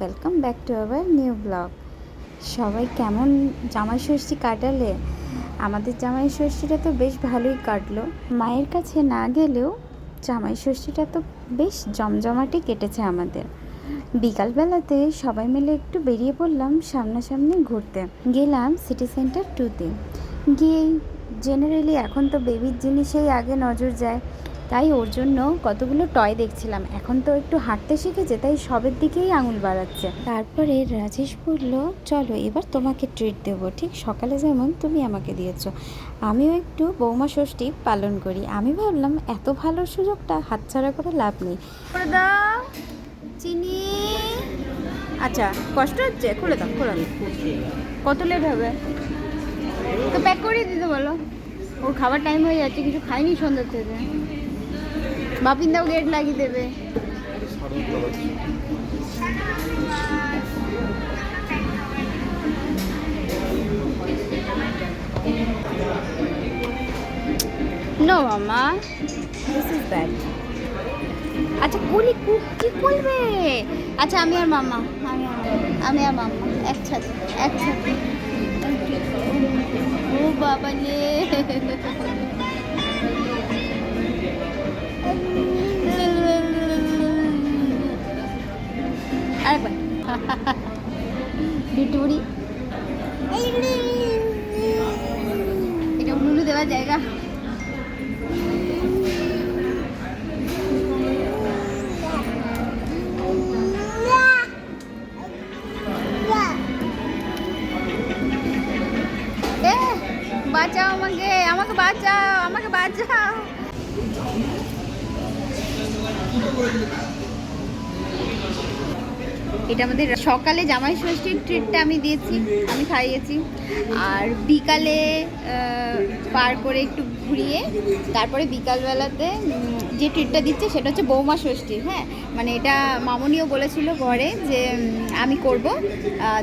Welcome back to our new blog. সবাই কেমন জামাই ষষ্ঠী কাটালে? আমাদের জামাই ষষ্ঠীটা তো বেশ ভালোই কাটলো। মায়ের কাছে না গেলেও জামাই ষষ্ঠীটা তো বেশ জমজমাটে কেটেছে আমাদের। বিকালবেলাতে সবাই মিলে একটু বেরিয়ে পড়লাম সামনাসামনি ঘুরতে। গেলাম সিটি সেন্টার 2-তে। গিয়েই জেনারেলি এখন তো বেবির জিনিসেই আগে নজর যায়, তাই ওর জন্য কতগুলো টয় দেখছিলাম। এখন তো একটু হাঁটতে শিখেছে, তাই সবের দিকেই আঙুল বাড়াচ্ছে। তারপরে রাজেশ বলল, চলো এবার তোমাকে ট্রিট দেবো, ঠিক সকালে যেমন তুমি আমাকে দিয়েছো, আমিও একটু বৌমা ষষ্ঠী পালন করি। আমি ভাবলাম এত ভালো সুযোগটা হাতছাড়া করে লাভ নেই। দাও চিনি। আচ্ছা, কষ্ট হচ্ছে? খুলে দাও, খুলে দাও। কত লেট হবে? তো প্যাক করে দিতে বলো, ওর খাবার টাইম হয়ে যাচ্ছে, কিছু খাইনি সন্ধ্যার থেকে। বাপিনদাও গেট লাগিয়ে দেবে। নো মামা, দিস ইজ ব্যাড। আচ্ছা কুলি কি করবে? আচ্ছা আমি আর মামা, আমি আর মামা একসাথে একসাথে। ও বাবা রে, আরেকবার বিটুরি। এটা উলু দেওয়ার জায়গা। বাঁচাও আমাকে, আমাকে বাঁচাও, আমাকে বাঁচাও। এটা আমাদের সকালে জামাই ষষ্ঠীর ট্রিটটা আমি দিয়েছি, আমি খাইয়েছি। আর বিকালে পার করে একটু ঘুরিয়ে তারপরে বিকালবেলাতে যে ট্রিটটা দিচ্ছে সেটা হচ্ছে বৌমা ষষ্ঠী। হ্যাঁ, মানে এটা মামনিও বলেছিল ঘরে যে আমি করব,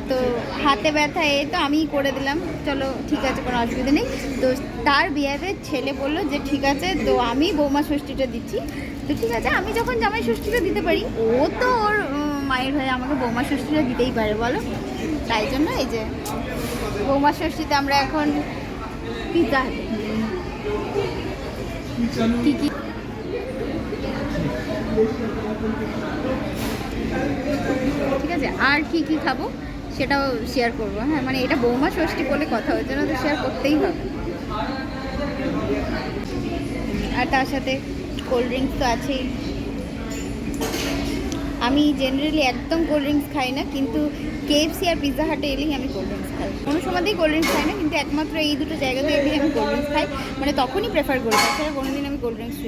তো হাতে ব্যথা তো আমিই করে দিলাম। চলো ঠিক আছে, কোনো অসুবিধা নেই। তো তার বিয়েতে ছেলে বললো যে ঠিক আছে, তো আমি বৌমা ষষ্ঠীটা দিচ্ছি। তো ঠিক আছে, আমি যখন জামাই ষষ্ঠীটা দিতে পারি, ও তো ওর মায়ের হয়ে আমাকে বৌমা ষষ্ঠীটা দিতেই পারে বলো। তাই জন্য এই যে বৌমা ষষ্ঠীতে আমরা এখন পিৎজা কি কি ঠিক আছে, আর কি কি খাবো সেটাও শেয়ার করবো। হ্যাঁ, মানে এটা বৌমা ষষ্ঠী বলে কথা, ওই জন্য তো শেয়ার করতেই হবে। আর তার সাথে কোল্ড ড্রিঙ্কস তো আছেই। আমি জেনারেলি একদম কোল্ড ড্রিঙ্কস খাই না, কিন্তু KFC আর পিৎজা হাটে এলেই আমি কোল্ড ড্রিঙ্কস খাই। কোনো সময়তেই কোল্ড ড্রিঙ্কস খাই না, কিন্তু একমাত্র এই দুটো জায়গাতে এলেই আমি কোল্ড ড্রিঙ্কস খাই, মানে তখনই প্রেফার করি। তাছাড়া কোনোদিন আমি কোল্ড ড্রিঙ্কস